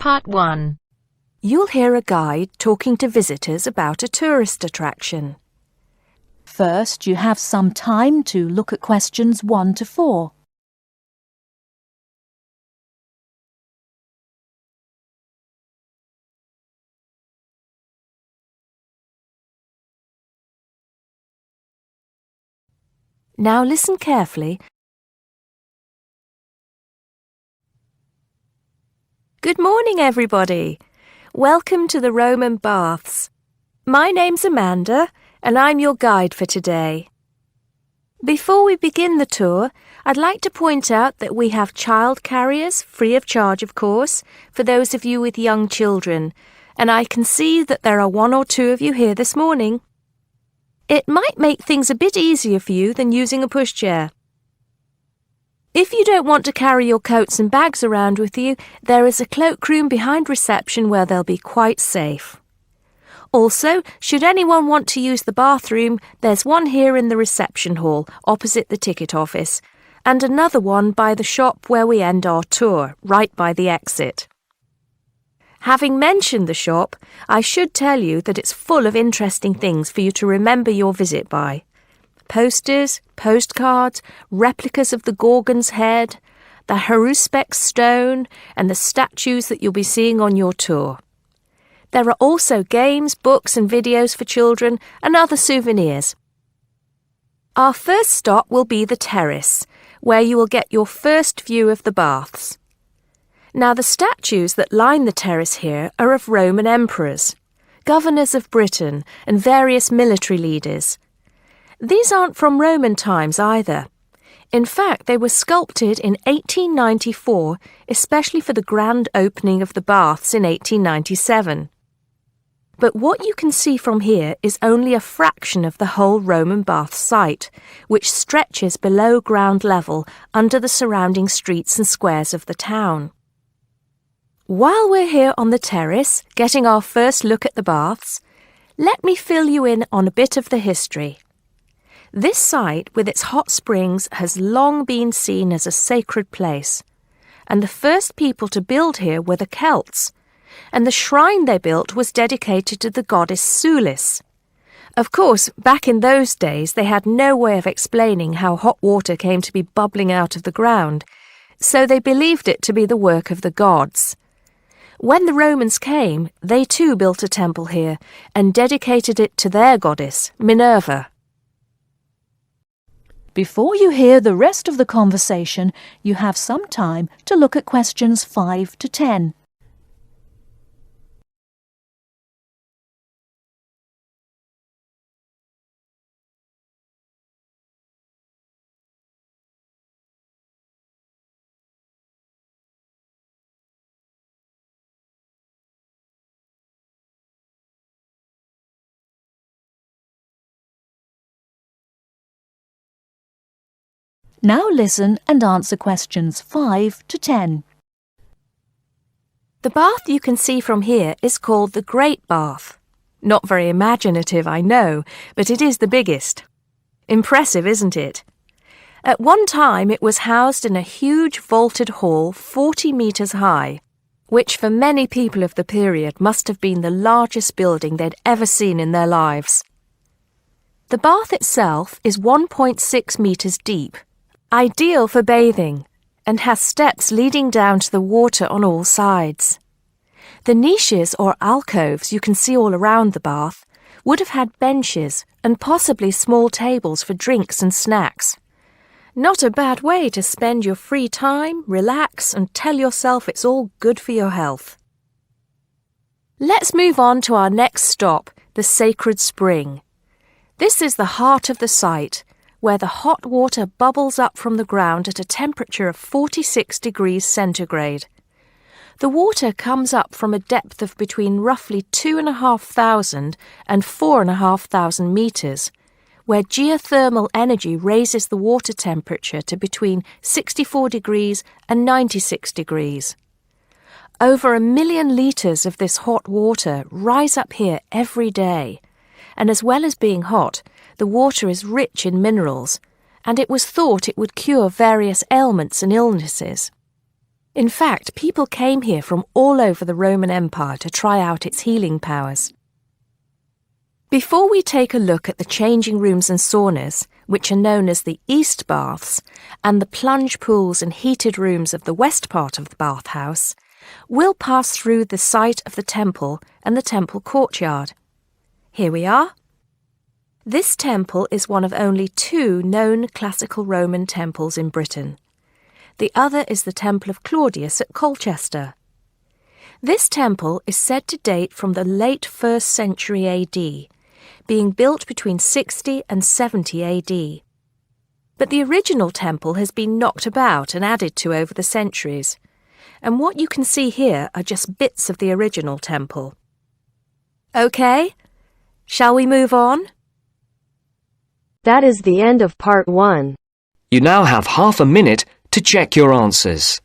Part 1. You'll hear a guide talking to visitors about a tourist attraction. First, you have some time to look at questions 1 to 4. Now listen carefully. Good morning, everybody. Welcome to the Roman baths. My name's Amanda, and I'm your guide for today. Before we begin the tour, I'd like to point out that we have child carriers, free of charge, of course, for those of you with young children, and I can see that there are 1 or 2 of you here this morning. It might make things a bit easier for you than using a pushchair. If you don't want to carry your coats and bags around with you, there is a cloakroom behind reception where they'll be quite safe. Also, should anyone want to use the bathroom, there's one here in the reception hall, opposite the ticket office, and another one by the shop where we end our tour, right by the exit. Having mentioned the shop, I should tell you that it's full of interesting things for you to remember your visit by. Posters, postcards, replicas of the Gorgon's head, the Haruspex stone, and the statues that you'll be seeing on your tour. There are also games, books and videos for children and other souvenirs. Our first stop will be the terrace, where you will get your first view of the baths. Now, the statues that line the terrace here are of Roman emperors, governors of Britain and various military leaders. These aren't from Roman times either. In fact, they were sculpted in 1894, especially for the grand opening of the baths in 1897. But what you can see from here is only a fraction of the whole Roman bath site, which stretches below ground level under the surrounding streets and squares of the town. While we're here on the terrace, getting our first look at the baths, let me fill you in on a bit of the history. This site, with its hot springs, has long been seen as a sacred place, and the first people to build here were the Celts, and the shrine they built was dedicated to the goddess Sulis. Of course, back in those days they had no way of explaining how hot water came to be bubbling out of the ground, so they believed it to be the work of the gods. When the Romans came, they too built a temple here and dedicated it to their goddess, Minerva. Before you hear the rest of the conversation, you have some time to look at questions 5 to 10. Now listen and answer questions 5 to 10. The bath you can see from here is called the Great Bath. Not very imaginative, I know, but it is the biggest. Impressive, isn't it? At one time it was housed in a huge vaulted hall 40 metres high, which for many people of the period must have been the largest building they'd ever seen in their lives. The bath itself is 1.6 metres deep, ideal for bathing, and has steps leading down to the water on all sides. The niches or alcoves you can see all around the bath would have had benches and possibly small tables for drinks and snacks. Not a bad way to spend your free time, relax, and tell yourself it's all good for your health. Let's move on to our next stop, the Sacred Spring. This is the heart of the site, where the hot water bubbles up from the ground at a temperature of 46 degrees centigrade. The water comes up from a depth of between roughly 2,500 and 4,500 metres, where geothermal energy raises the water temperature to between 64 degrees and 96 degrees. Over 1 million litres of this hot water rise up here every day, and as well as being hot, the water is rich in minerals, and it was thought it would cure various ailments and illnesses. In fact, people came here from all over the Roman Empire to try out its healing powers. Before we take a look at the changing rooms and saunas, which are known as the East Baths, and the plunge pools and heated rooms of the west part of the bathhouse, we'll pass through the site of the temple and the temple courtyard. Here we are. This temple is one of only 2 known classical Roman temples in Britain. The other is the Temple of Claudius at Colchester. This temple is said to date from the late 1st century AD, being built between 60 and 70 AD. But the original temple has been knocked about and added to over the centuries, and what you can see here are just bits of the original temple. OK, shall we move on? That is the end of part 1. You now have half a minute to check your answers.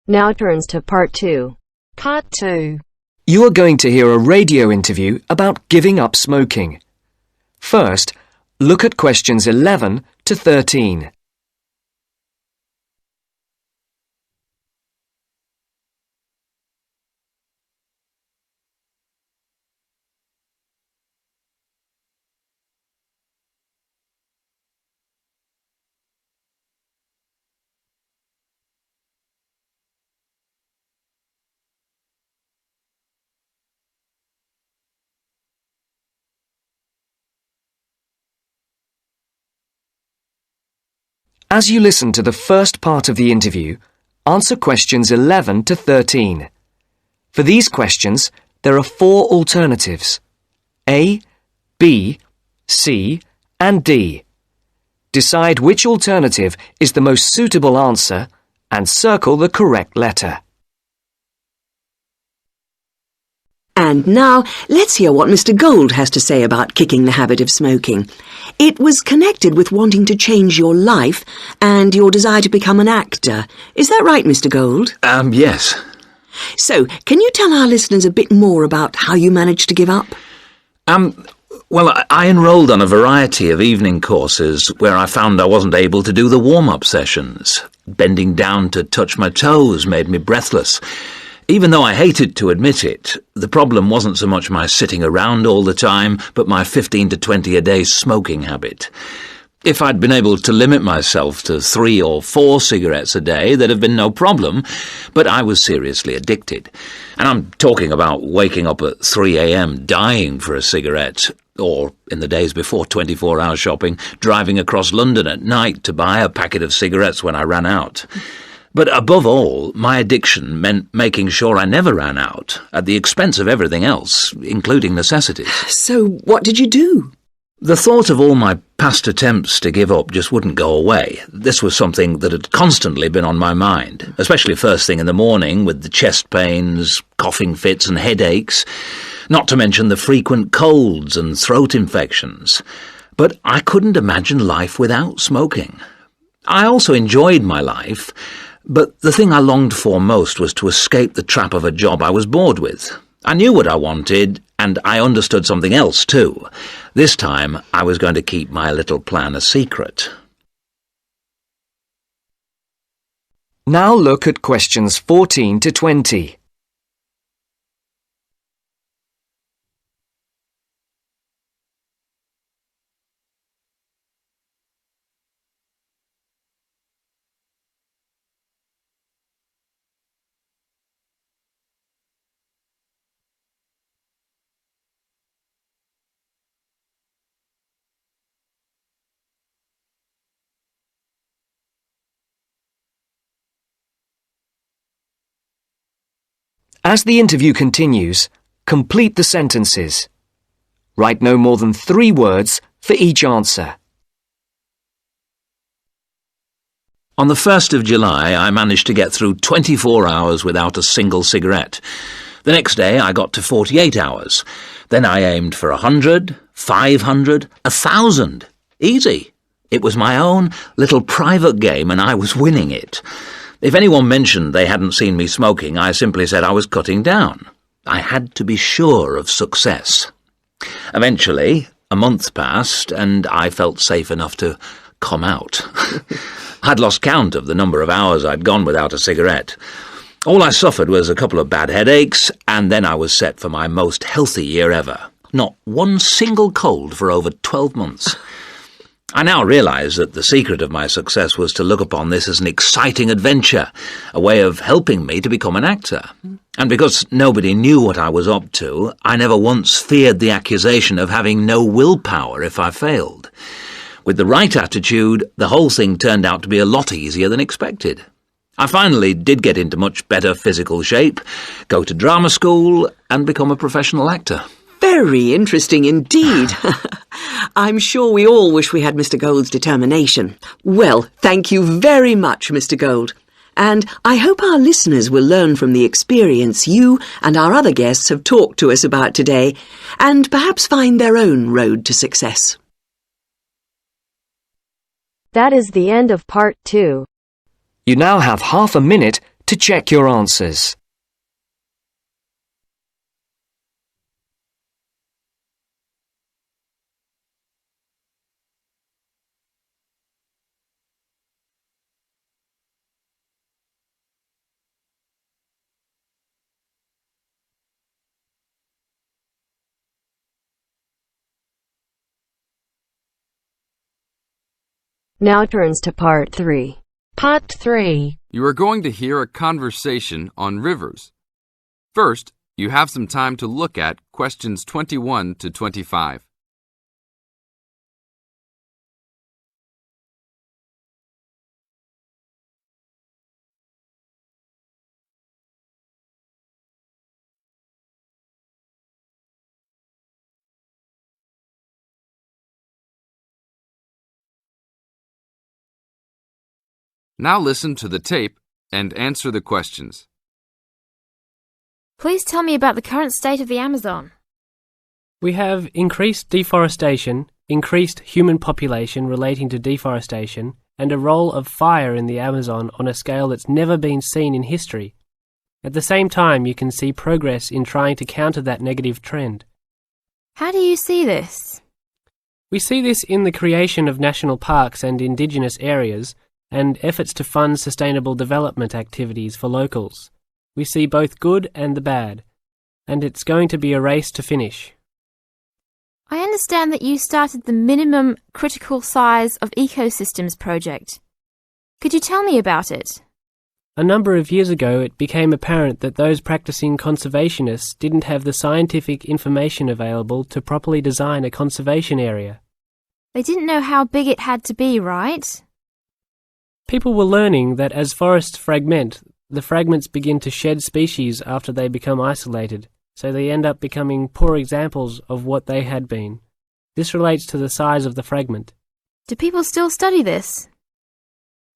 Now turns to part 2. Part 2. You are going to hear a radio interview about giving up smoking. First, look at questions 11 to 13. As you listen to the first part of the interview, answer questions 11 to 13. For these questions, there are 4 alternatives: A, B, C, and D. Decide which alternative is the most suitable answer and circle the correct letter. And now, let's hear what Mr. Gold has to say about kicking the habit of smoking. It was connected with wanting to change your life and your desire to become an actor. Is that right, Mr. Gold? Yes. So, can you tell our listeners a bit more about how you managed to give up? Well, I enrolled on a variety of evening courses where I found I wasn't able to do the warm-up sessions. Bending down to touch my toes made me breathless. Even though I hated to admit it, the problem wasn't so much my sitting around all the time, but my 15 to 20 a day smoking habit. If I'd been able to limit myself to 3 or 4 cigarettes a day, there'd have been no problem, but I was seriously addicted. And I'm talking about waking up at 3 a.m. dying for a cigarette, or, in the days before 24-hour shopping, driving across London at night to buy a packet of cigarettes when I ran out. But above all, my addiction meant making sure I never ran out, at the expense of everything else, including necessities. So, what did you do? The thought of all my past attempts to give up just wouldn't go away. This was something that had constantly been on my mind, especially first thing in the morning with the chest pains, coughing fits and headaches, not to mention the frequent colds and throat infections. But I couldn't imagine life without smoking. I also enjoyed my life, but the thing I longed for most was to escape the trap of a job I was bored with. I knew what I wanted, and I understood something else too. This time, I was going to keep my little plan a secret. Now look at questions 14 to 20. As the interview continues, complete the sentences. Write no more than 3 words for each answer. On the 1st of July, I managed to get through 24 hours without a single cigarette. The next day I got to 48 hours. Then I aimed for 100, 500, 1,000. Easy. It was my own little private game and I was winning it. If anyone mentioned they hadn't seen me smoking, I simply said I was cutting down. I had to be sure of success. Eventually, a month passed and I felt safe enough to come out. I'd lost count of the number of hours I'd gone without a cigarette. All I suffered was a couple of bad headaches, and then I was set for my most healthy year ever. Not one single cold for over 12 months. I now realise that the secret of my success was to look upon this as an exciting adventure, a way of helping me to become an actor. And because nobody knew what I was up to, I never once feared the accusation of having no willpower if I failed. With the right attitude, the whole thing turned out to be a lot easier than expected. I finally did get into much better physical shape, go to drama school, and become a professional actor. Very interesting indeed. I'm sure we all wish we had Mr. Gould's determination. Well, thank you very much, Mr. Gould. And I hope our listeners will learn from the experience you and our other guests have talked to us about today, and perhaps find their own road to success. That is the end of part 2. You now have half a minute to check your answers. Now turns to part 3. Part 3. You are going to hear a conversation on rivers. First, you have some time to look at questions 21 to 25. Now listen to the tape and answer the questions. Please tell me about the current state of the Amazon. We have increased deforestation, increased human population relating to deforestation, and a role of fire in the Amazon on a scale that's never been seen in history. At the same time, you can see progress in trying to counter that negative trend. How do you see this? We see this in the creation of national parks and indigenous areas, and efforts to fund sustainable development activities for locals. We see both good and the bad, and it's going to be a race to finish. I understand that you started the Minimum Critical Size of Ecosystems project. Could you tell me about it? A number of years ago, it became apparent that those practicing conservationists didn't have the scientific information available to properly design a conservation area. They didn't know how big it had to be, right? People were learning that as forests fragment, the fragments begin to shed species after they become isolated, so they end up becoming poor examples of what they had been. This relates to the size of the fragment. Do people still study this?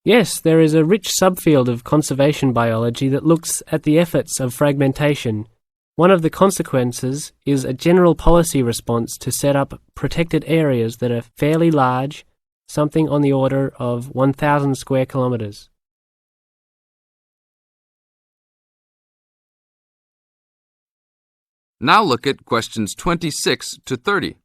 Yes, there is a rich subfield of conservation biology that looks at the efforts of fragmentation. One of the consequences is a general policy response to set up protected areas that are fairly large, something on the order of 1,000 square kilometres. Now look at questions 26 to 30.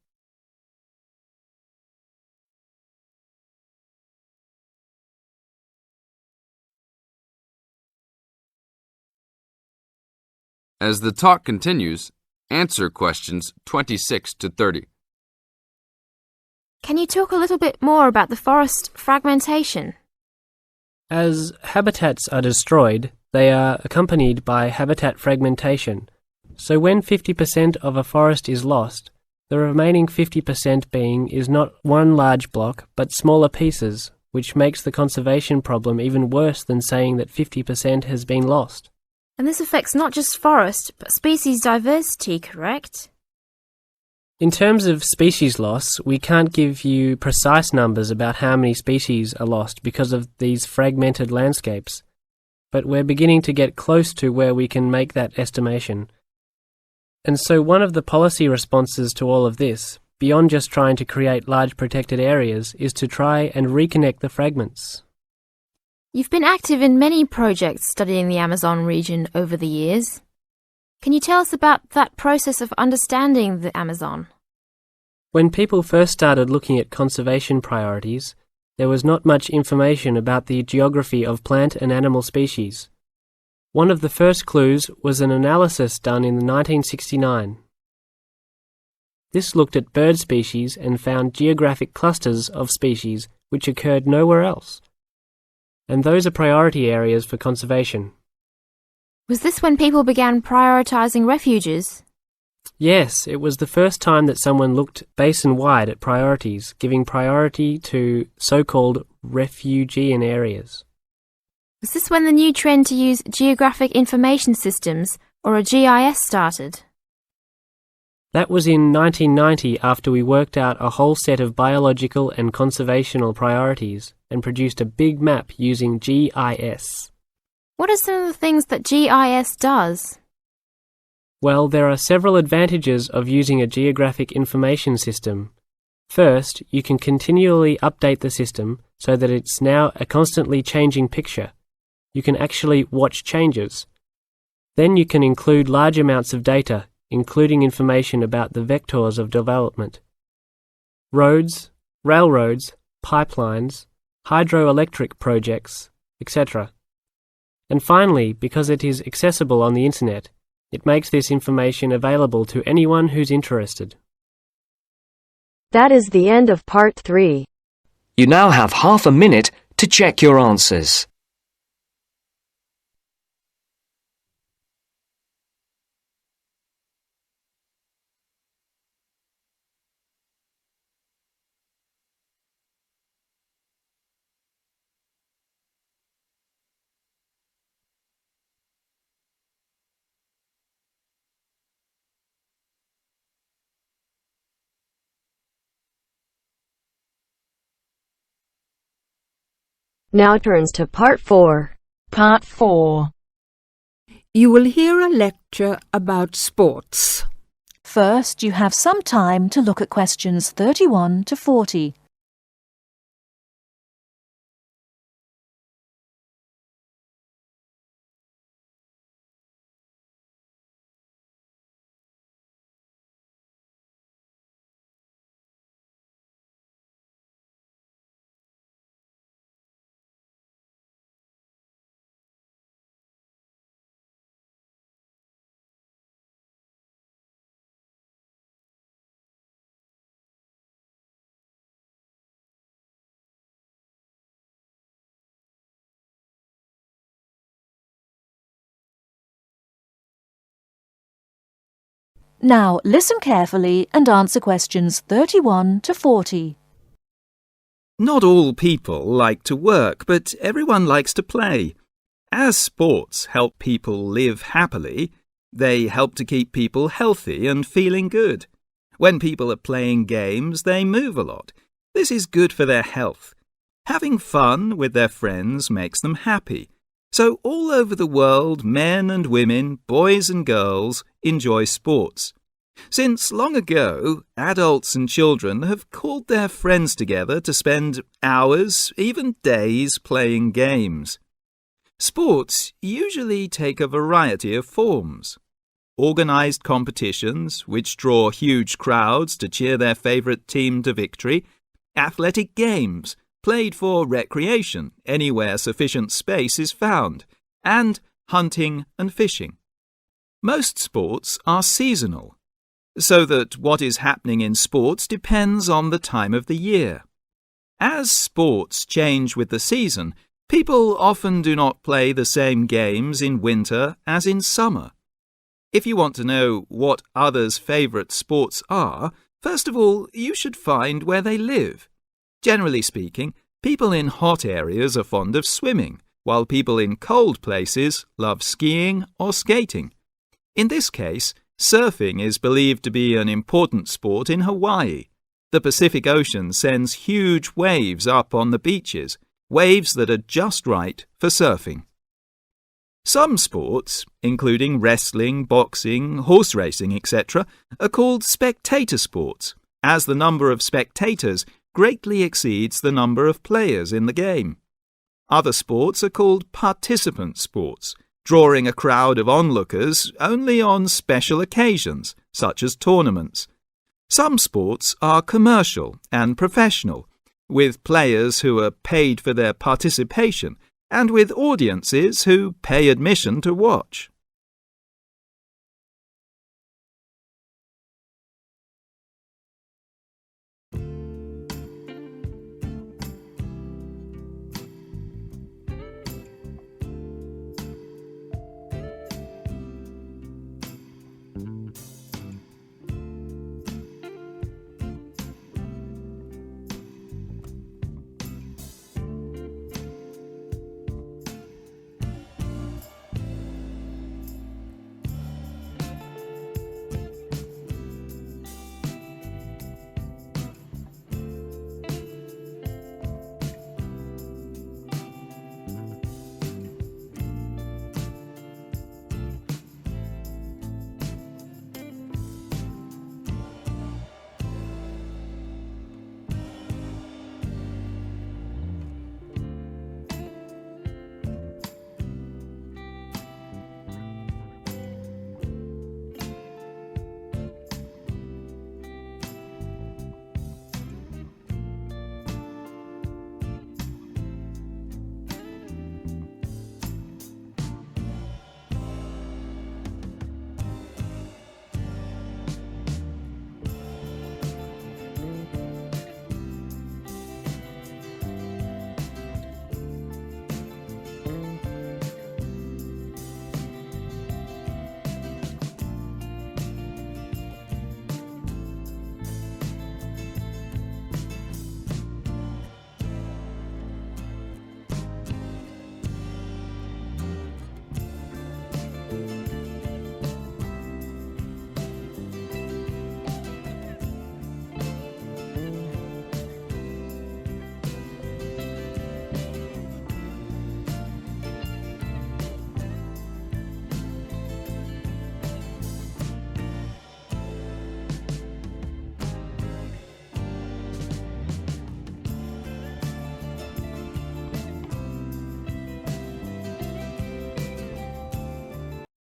As the talk continues, answer questions 26 to 30. Can you talk a little bit more about the forest fragmentation? As habitats are destroyed, they are accompanied by habitat fragmentation. So when 50% of a forest is lost, the remaining 50% being is not one large block, but smaller pieces, which makes the conservation problem even worse than saying that 50% has been lost. And this affects not just forest, but species diversity, correct? In terms of species loss, we can't give you precise numbers about how many species are lost because of these fragmented landscapes, but we're beginning to get close to where we can make that estimation. And so one of the policy responses to all of this, beyond just trying to create large protected areas, is to try and reconnect the fragments. You've been active in many projects studying the Amazon region over the years. Can you tell us about that process of understanding the Amazon? When people first started looking at conservation priorities, there was not much information about the geography of plant and animal species. One of the first clues was an analysis done in 1969. This looked at bird species and found geographic clusters of species which occurred nowhere else. And those are priority areas for conservation. Was this when people began prioritising refuges? Yes, it was the first time that someone looked basin-wide at priorities, giving priority to so-called refugean areas. Was this when the new trend to use Geographic Information Systems, or a GIS, started? That was in 1990 after we worked out a whole set of biological and conservational priorities and produced a big map using GIS. What are some of the things that GIS does? Well, there are several advantages of using a geographic information system. First, you can continually update the system so that it's now a constantly changing picture. You can actually watch changes. Then you can include large amounts of data, including information about the vectors of development. Roads, railroads, pipelines, hydroelectric projects, etc. And finally, because it is accessible on the internet, it makes this information available to anyone who's interested. That is the end of part 3. You now have half a minute to check your answers. Now turns to part 4. Part 4. You will hear a lecture about sports. First, you have some time to look at questions 31 to 40. Now listen carefully and answer questions 31 to 40. Not all people like to work, but everyone likes to play. As sports help people live happily, they help to keep people healthy and feeling good. When people are playing games, they move a lot. This is good for their health. Having fun with their friends makes them happy. So all over the world, men and women, boys and girls enjoy sports. Since long ago, adults and children have called their friends together to spend hours, even days, playing games. Sports usually take a variety of forms. Organised competitions, which draw huge crowds to cheer their favourite team to victory, athletic games, played for recreation anywhere sufficient space is found, and hunting and fishing. Most sports are seasonal, so that what is happening in sports depends on the time of the year. As sports change with the season, people often do not play the same games in winter as in summer. If you want to know what others' favourite sports are, first of all, you should find where they live. Generally speaking, people in hot areas are fond of swimming, while people in cold places love skiing or skating. In this case, surfing is believed to be an important sport in Hawaii. The Pacific Ocean sends huge waves up on the beaches, waves that are just right for surfing. Some sports, including wrestling, boxing, horse racing, etc., are called spectator sports, as the number of spectators greatly exceeds the number of players in the game. Other sports are called participant sports, drawing a crowd of onlookers only on special occasions, such as tournaments. Some sports are commercial and professional, with players who are paid for their participation and with audiences who pay admission to watch.